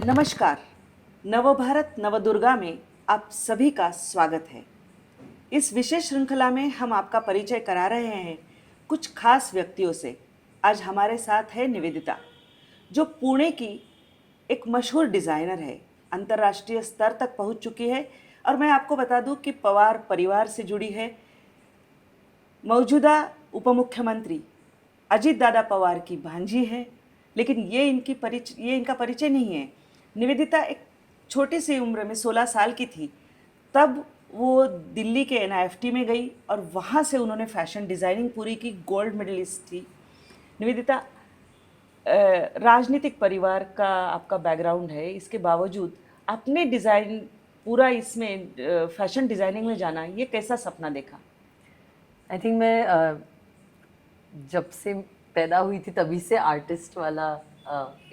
नमस्कार। नवभारत नवदुर्गा में आप सभी का स्वागत है। इस विशेष श्रृंखला में हम आपका परिचय करा रहे हैं कुछ खास व्यक्तियों से। आज हमारे साथ है निवेदिता, जो पुणे की एक मशहूर डिज़ाइनर है, अंतर्राष्ट्रीय स्तर तक पहुंच चुकी है। और मैं आपको बता दूं कि पवार परिवार से जुड़ी है। मौजूदा उपमुख्यमंत्री अजीत दादा पवार की भांजी है। लेकिन ये इनका परिचय नहीं है। निवेदिता एक छोटी सी उम्र में 16 साल की थी, तब वो दिल्ली के एनआईएफटी में गई और वहाँ से उन्होंने फैशन डिज़ाइनिंग पूरी की, गोल्ड मेडलिस्ट थी। निवेदिता, राजनीतिक परिवार का आपका बैकग्राउंड है, इसके बावजूद आपने डिज़ाइन पूरा इसमें फैशन डिज़ाइनिंग में जाना, ये कैसा सपना देखा? आई थिंक मैं जब से पैदा हुई थी तभी से आर्टिस्ट वाला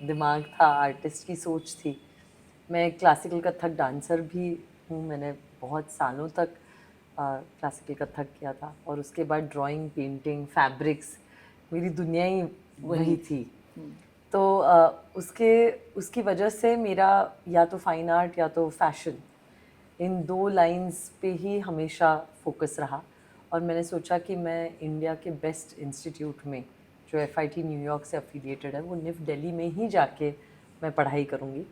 दिमाग था, आर्टिस्ट की सोच थी। मैं क्लासिकल कथक डांसर भी हूँ। मैंने बहुत सालों तक क्लासिकल कथक किया था और उसके बाद ड्राइंग, पेंटिंग, फैब्रिक्स, मेरी दुनिया ही वही थी। तो उसकी वजह से मेरा या तो फाइन आर्ट या तो फैशन, इन दो लाइंस पे ही हमेशा फोकस रहा। और मैंने सोचा कि मैं इंडिया के बेस्ट इंस्टीट्यूट में, जो FIT न्यूयॉर्क से अफिलिएटेड है, वो निफ दिल्ली में ही जाके मैं पढ़ाई करूँगी।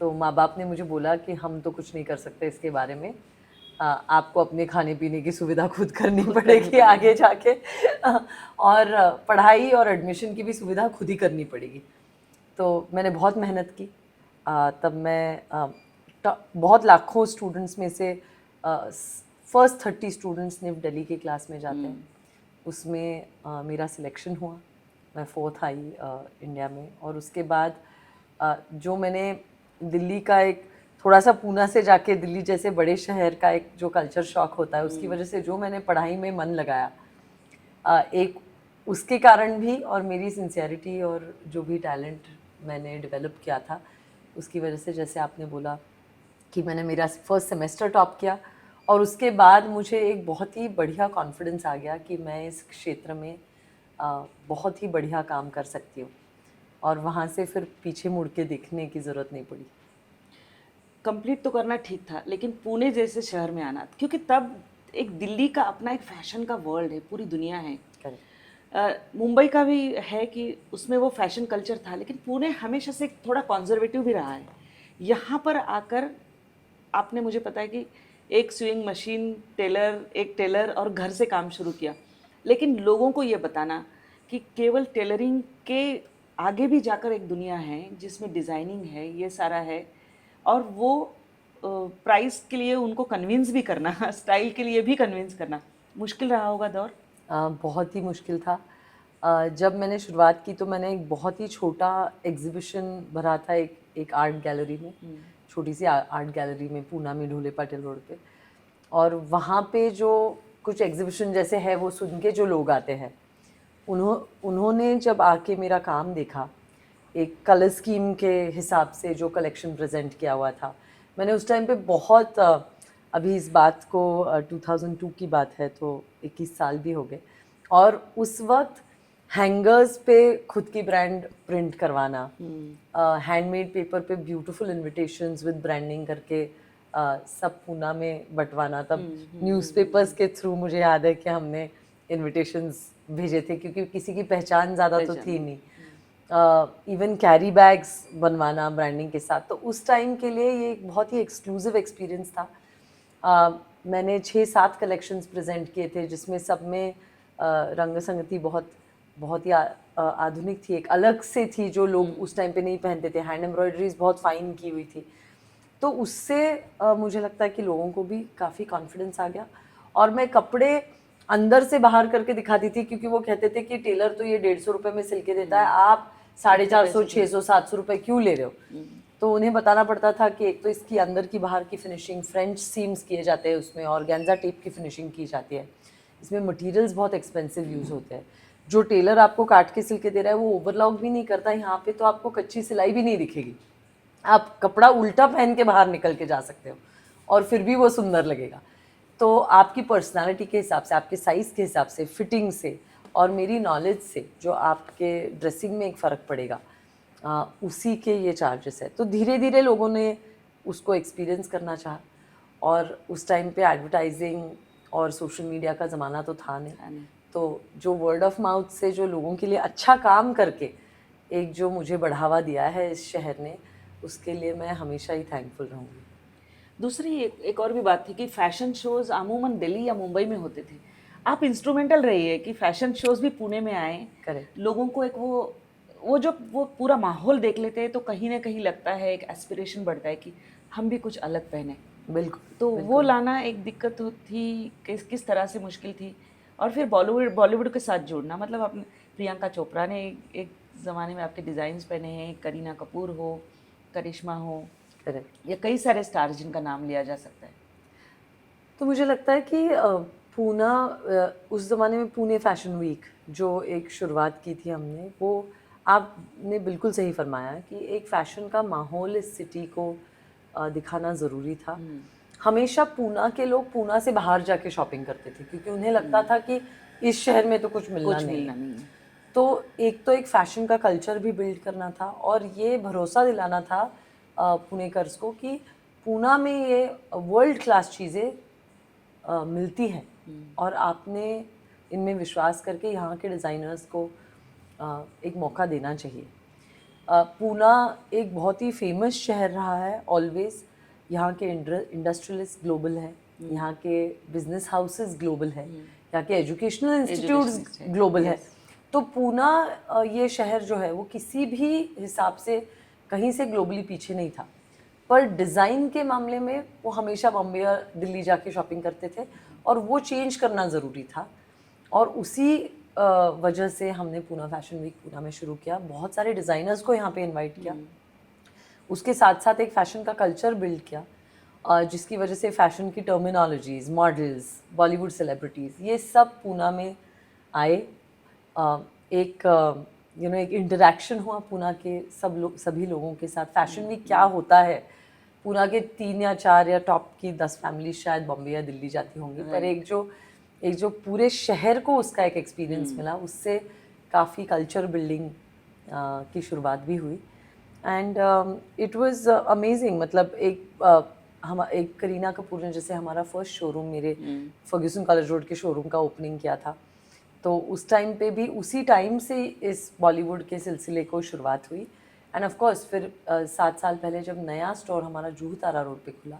तो माँ बाप ने मुझे बोला कि हम तो कुछ नहीं कर सकते इसके बारे में, आपको अपने खाने पीने की सुविधा खुद करनी पड़ेगी आगे जाके, और पढ़ाई और एडमिशन की भी सुविधा खुद ही करनी पड़ेगी। तो मैंने बहुत मेहनत की। तब मैं बहुत लाखों स्टूडेंट्स में से फर्स्ट 30 स्टूडेंट्स निफ दिल्ली की क्लास में जाते हैं, उसमें मेरा सिलेक्शन हुआ। मैं 4th आई इंडिया में। और उसके बाद जो मैंने दिल्ली का एक थोड़ा सा पूना से जाके दिल्ली जैसे बड़े शहर का एक जो कल्चर शॉक होता है, उसकी वजह से जो मैंने पढ़ाई में मन लगाया, एक उसके कारण भी, और मेरी सिंसियरिटी और जो भी टैलेंट मैंने डेवलप किया था उसकी वजह से, जैसे आपने बोला कि मैंने मेरा फर्स्ट सेमेस्टर टॉप किया और उसके बाद मुझे एक बहुत ही बढ़िया कॉन्फिडेंस आ गया कि मैं इस क्षेत्र में बहुत ही बढ़िया काम कर सकती हूँ। और वहाँ से फिर पीछे मुड़ के देखने की ज़रूरत नहीं पड़ी। कंप्लीट तो करना ठीक था, लेकिन पुणे जैसे शहर में आना, क्योंकि तब एक दिल्ली का अपना एक फैशन का वर्ल्ड है, पूरी दुनिया है। मुंबई का भी है कि उसमें वो फैशन कल्चर था, लेकिन पुणे हमेशा से थोड़ा कॉन्जर्वेटिव भी रहा है। यहाँ पर आकर आपने, मुझे पता है कि एक स्विंग मशीन, एक टेलर और घर से काम शुरू किया। लेकिन लोगों को ये बताना कि केवल टेलरिंग के आगे भी जाकर एक दुनिया है जिसमें डिज़ाइनिंग है, ये सारा है। और वो प्राइस के लिए उनको कन्विंस भी करना, स्टाइल के लिए भी कन्विंस करना मुश्किल रहा होगा दौर। बहुत ही मुश्किल था। जब मैंने शुरुआत की तो मैंने एक बहुत ही छोटा एग्जीबिशन भरा था एक आर्ट गैलरी में, छोटी सी आर्ट गैलरी में, पूना में, ढोले पाटिल रोड पे। और वहाँ पे जो कुछ एग्जीबिशन जैसे है वो सुन के जो लोग आते हैं, उन्होंने जब आके मेरा काम देखा, एक कलर स्कीम के हिसाब से जो कलेक्शन प्रेजेंट किया हुआ था, मैंने उस टाइम पे बहुत अभी इस बात को 2002 की बात है, तो 21 साल भी हो गए। और उस वक्त हैंगर्स पे खुद की ब्रांड प्रिंट करवाना, हैंडमेड पेपर पे ब्यूटीफुल इनविटेशंस विद ब्रांडिंग करके सब पूना में बंटवाना। तब न्यूज़पेपर्स के थ्रू मुझे याद है कि हमने इनविटेशंस भेजे थे, क्योंकि किसी की पहचान ज़्यादा तो थी नहीं। इवन कैरी बैग्स बनवाना ब्रांडिंग के साथ। तो उस टाइम के लिए ये एक बहुत ही एक्सक्लूसिव एक्सपीरियंस था। मैंने 6-7 कलेक्शंस प्रेजेंट किए थे, जिसमें सब में रंग संगति बहुत बहुत ही आधुनिक थी, एक अलग से थी जो लोग उस टाइम पे नहीं पहनते थे। हैंड एम्ब्रॉयडरीज बहुत फाइन की हुई थी। तो उससे मुझे लगता है कि लोगों को भी काफ़ी कॉन्फिडेंस आ गया। और मैं कपड़े अंदर से बाहर करके दिखाती थी, क्योंकि वो कहते थे कि टेलर तो ये 150 रुपये में सिल के देता है, आप 450, 600, 700 रुपये क्यों ले रहे हो। तो उन्हें बताना पड़ता था कि एक तो इसकी अंदर की बाहर की फिनिशिंग, फ्रेंच सीम्स किए जाते हैं उसमें, और ऑर्गेन्जा टेप की फिनिशिंग की जाती है। इसमें मटेरियल्स बहुत एक्सपेंसिव यूज़ होते हैं। जो टेलर आपको काट के सिल के दे रहा है वो ओवरलॉक भी नहीं करता। यहाँ पे तो आपको कच्ची सिलाई भी नहीं दिखेगी, आप कपड़ा उल्टा पहन के बाहर निकल के जा सकते हो और फिर भी वो सुंदर लगेगा। तो आपकी पर्सनालिटी के हिसाब से, आपके साइज़ के हिसाब से, फिटिंग से, और मेरी नॉलेज से जो आपके ड्रेसिंग में एक फ़र्क पड़ेगा, उसी के ये चार्जेस है। तो धीरे धीरे लोगों ने उसको एक्सपीरियंस करना चाहा, और उस टाइम पे एडवर्टाइजिंग और सोशल मीडिया का ज़माना तो था नहीं, तो जो वर्ड ऑफ माउथ से जो लोगों के लिए अच्छा काम करके एक जो मुझे बढ़ावा दिया है इस शहर ने, उसके लिए मैं हमेशा ही थैंकफुल रहूँगी। दूसरी एक और भी बात थी कि फैशन शोज अमूमन दिल्ली या मुंबई में होते थे। आप इंस्ट्रूमेंटल रही है कि फैशन शोज भी पुणे में आए। करेक्ट। लोगों को एक वो जो वो पूरा माहौल देख लेते हैं तो कहीं ना कहीं लगता है, एक एस्पिरेशन बढ़ता है कि हम भी कुछ अलग पहने। बिल्कुल। तो वो लाना एक दिक्कत थी, किस तरह से मुश्किल थी? और फिर बॉलीवुड के साथ जुड़ना, मतलब आपने प्रियंका चोपड़ा ने एक ज़माने में आपके डिज़ाइंस पहने हैं, करीना कपूर हो, करिश्मा हो, करेक्ट। या कई सारे स्टार्स जिनका नाम लिया जा सकता है। तो मुझे लगता है कि पूना, उस ज़माने में पुणे फैशन वीक जो एक शुरुआत की थी हमने, वो आपने बिल्कुल सही फरमाया कि एक फ़ैशन का माहौल इस सिटी को दिखाना ज़रूरी था। हमेशा पूना के लोग पूना से बाहर जाके शॉपिंग करते थे, क्योंकि उन्हें लगता था कि इस शहर में तो कुछ मिलना नहीं है। तो एक फ़ैशन का कल्चर भी बिल्ड करना था, और ये भरोसा दिलाना था पुणेकर्स को कि पूना में ये वर्ल्ड क्लास चीज़ें मिलती हैं, और आपने इनमें विश्वास करके यहाँ के डिज़ाइनर्स को एक मौका देना चाहिए। पूना एक बहुत ही फेमस शहर रहा है ऑलवेज। यहाँ के इंडस्ट्रियलिस्ट ग्लोबल है, यहाँ के बिजनेस हाउसेस ग्लोबल है, यहाँ के एजुकेशनल इंस्टीट्यूट्स ग्लोबल है। तो पूना ये शहर जो है वो किसी भी हिसाब से कहीं से ग्लोबली पीछे नहीं था, पर डिज़ाइन के मामले में वो हमेशा बॉम्बे या दिल्ली जाके शॉपिंग करते थे, और वो चेंज करना ज़रूरी था। और उसी वजह से हमने पूना फैशन वीक पूना में शुरू किया, बहुत सारे डिज़ाइनर्स को यहाँ पे इनवाइट किया, उसके साथ साथ एक फ़ैशन का कल्चर बिल्ड किया, जिसकी वजह से फ़ैशन की टर्मिनोलॉजीज़, मॉडल्स, बॉलीवुड सेलिब्रिटीज़, ये सब पूना में आए। एक एक इंटरेक्शन हुआ पूना के सभी लोगों के साथ। फैशन वीक क्या होता है, पूना के 3 या 4 या टॉप की 10 फैमिली शायद बॉम्बे या दिल्ली जाती होंगी, पर एक जो पूरे शहर को उसका एक एक्सपीरियंस मिला, उससे काफ़ी कल्चर बिल्डिंग की शुरुआत भी हुई। And it was amazing. मतलब एक करीना कपूर ने जैसे हमारा फर्स्ट शोरूम मेरे फर्ग्यूसन कॉलेज रोड के शोरूम का ओपनिंग किया था, तो उस टाइम पे भी उसी टाइम से इस बॉलीवुड के सिलसिले को शुरुआत हुई। एंड ऑफ कोर्स फिर 7 साल पहले जब नया स्टोर हमारा जूहू तारा रोड पे खुला,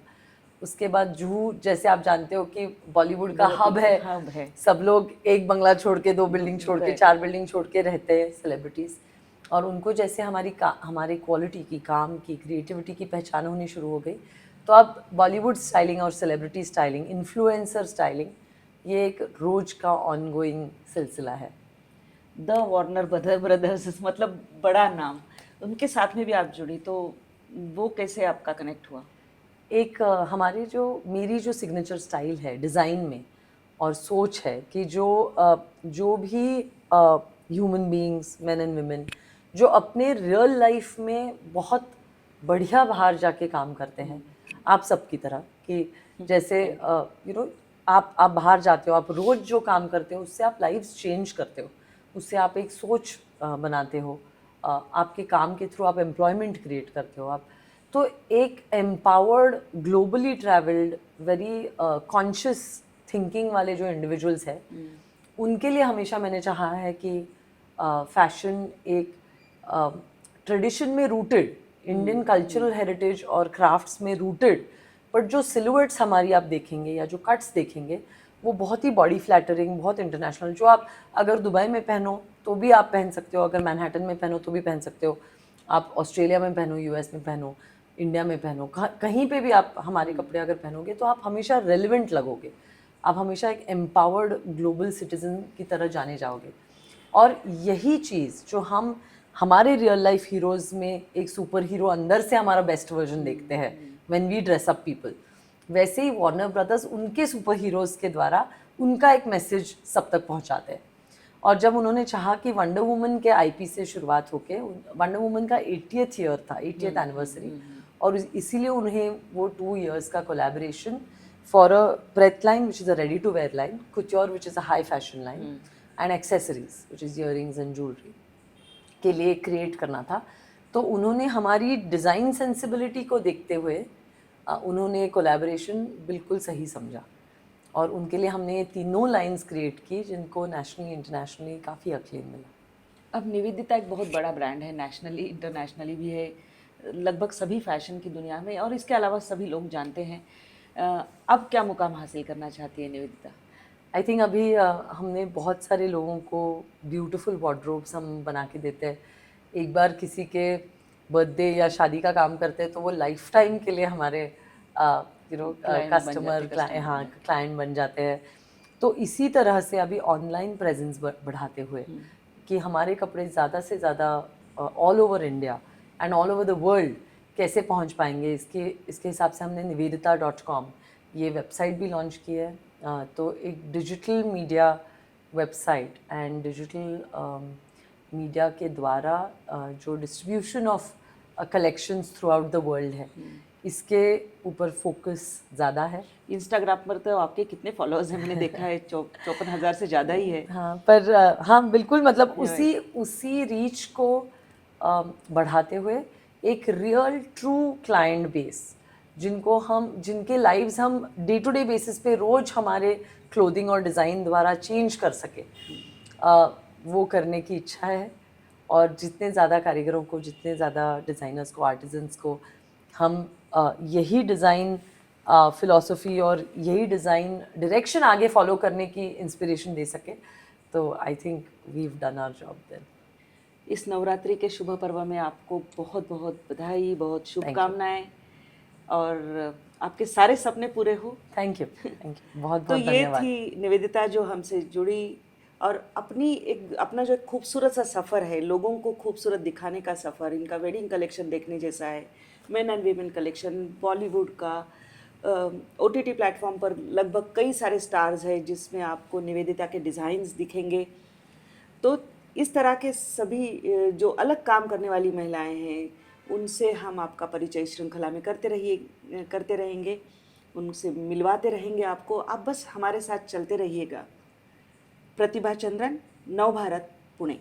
उसके बाद जूहू, जैसे आप जानते हो कि बॉलीवुड का हब है, सब लोग एक बंगला छोड़ के, 2 बिल्डिंग छोड़ के, 4 बिल्डिंग छोड़ के रहते हैं सेलिब्रिटीज़, और उनको जैसे हमारे क्वालिटी की, काम की, क्रिएटिविटी की पहचान होनी शुरू हो गई। तो अब बॉलीवुड स्टाइलिंग और सेलिब्रिटी स्टाइलिंग, इन्फ्लुएंसर स्टाइलिंग, ये एक रोज का ऑनगोइंग सिलसिला है। द वार्नर ब्रदर्स, मतलब बड़ा नाम, उनके साथ में भी आप जुड़ी, तो वो कैसे आपका कनेक्ट हुआ? एक मेरी जो सिग्नेचर स्टाइल है डिज़ाइन में और सोच है कि जो भी human beings, main and women, जो अपने रियल लाइफ में बहुत बढ़िया बाहर जाके काम करते हैं, आप सब की तरह, कि जैसे आप बाहर जाते हो, आप रोज़ जो काम करते हो उससे आप लाइव्स चेंज करते हो, उससे आप एक सोच बनाते हो, आपके काम के थ्रू आप एम्प्लॉयमेंट क्रिएट करते हो आप। तो एक empowered, globally travelled, very conscious thinking वाले जो इंडिविजुअल्स हैं, उनके लिए हमेशा मैंने चाहा है कि फैशन एक ट्रेडिशन में रूटेड, इंडियन कल्चरल हेरिटेज और क्राफ्ट्स में रूटेड, बट जो सिलुएट्स हमारी आप देखेंगे या जो कट्स देखेंगे वो बहुत ही बॉडी फ्लैटरिंग, बहुत इंटरनेशनल, जो आप अगर दुबई में पहनो तो भी आप पहन सकते हो, अगर मैनहट्टन में पहनो तो भी पहन सकते हो, आप ऑस्ट्रेलिया में पहनो, यूएस में पहनो, इंडिया में पहनो, कहीं पे भी आप हमारे कपड़े अगर पहनोगे तो आप हमेशा रेलिवेंट लगोगे, आप हमेशा एक एम्पावर्ड ग्लोबल सिटीजन की तरह जाने जाओगे। और यही चीज़ जो हम हमारे रियल लाइफ हीरोज़ में एक सुपर हीरो अंदर से हमारा बेस्ट वर्जन देखते हैं when we dress up people, वैसे ही वार्नर ब्रदर्स उनके सुपर हीरोज़ के द्वारा उनका एक मैसेज सब तक पहुंचाते हैं। और जब उन्होंने चाहा कि वंडर वुमन के आईपी से शुरुआत होके, वंडर वुमन का 80th ईयर था, 80th एनिवर्सरी, और इसीलिए उन्हें वो 2 years का collaboration for a breath line which is a ready to wear line, couture which is a high fashion line, and accessories which is earrings and jewellery के लिए create करना था। तो उन्होंने हमारी डिज़ाइन सेंसिबिलिटी को देखते हुए उन्होंने कोलैबोरेशन बिल्कुल सही समझा, और उनके लिए हमने ये तीनों लाइंस क्रिएट की जिनको नेशनली इंटरनेशनली काफ़ी अक्लेम मिला। अब निवेदिता एक बहुत बड़ा ब्रांड है, नेशनली इंटरनेशनली भी है, लगभग सभी फैशन की दुनिया में, और इसके अलावा सभी लोग जानते हैं। अब क्या मुकाम हासिल करना चाहती है निवेदिता? आई थिंक अभी हमने बहुत सारे लोगों को ब्यूटीफुल वार्डरोब्स हम बना के देते हैं। एक बार किसी के बर्थडे या शादी का काम करते हैं तो वो लाइफ टाइम के लिए हमारे Client बन कस्टमर जाते, customer हाँ बन क्लाइंट बन जाते हैं। तो इसी तरह से अभी ऑनलाइन प्रेजेंस बढ़ाते हुए कि हमारे कपड़े ज़्यादा से ज़्यादा all over India and all over the world कैसे पहुंच पाएंगे, इसके हिसाब से हमने nivedita.com ये वेबसाइट भी लॉन्च की है। तो एक digital media website and digital media के द्वारा जो distribution of collections through out the world है, इसके ऊपर फोकस ज़्यादा है। इंस्टाग्राम पर तो आपके कितने फॉलोअर्स हैं, मैंने देखा है 54,000 से ज़्यादा ही है। हाँ, पर हाँ बिल्कुल, मतलब Right. उसी रीच को बढ़ाते हुए एक रियल ट्रू क्लाइंट बेस जिनके लाइव्स हम डे टू डे बेसिस पे रोज हमारे क्लोथिंग और डिज़ाइन द्वारा चेंज कर सके, वो करने की इच्छा है। और जितने ज़्यादा कारीगरों को, जितने ज़्यादा डिज़ाइनर्स को, आर्टिजन्स को हम यही डिज़ाइन फ़िलॉसफी और यही डिज़ाइन डायरेक्शन आगे फॉलो करने की इंस्पिरेशन दे सके, तो I think we have done our job then. इस नवरात्रि के शुभ पर्व में आपको बहुत बहुत बधाई, बहुत शुभकामनाएं, और आपके सारे सपने पूरे हो। थैंक यू, बहुत तो बहुत ये धन्यवाद। थी निवेदिता जो हमसे जुड़ी, और अपना जो एक खूबसूरत सा सफ़र है, लोगों को खूबसूरत दिखाने का सफ़र, इनका वेडिंग कलेक्शन देखने जैसा है, main and women collection, Bollywood का, OTT प्लेटफॉर्म पर लगभग कई सारे स्टार्स हैं जिसमें आपको निवेदिता के डिज़ाइंस दिखेंगे। तो इस तरह के सभी जो अलग काम करने वाली महिलाएं हैं, उनसे हम आपका परिचय श्रृंखला में करते रहेंगे, उनसे मिलवाते रहेंगे आपको। आप बस हमारे साथ चलते रहिएगा। प्रतिभा चंद्रन, नवभारत, पुणे।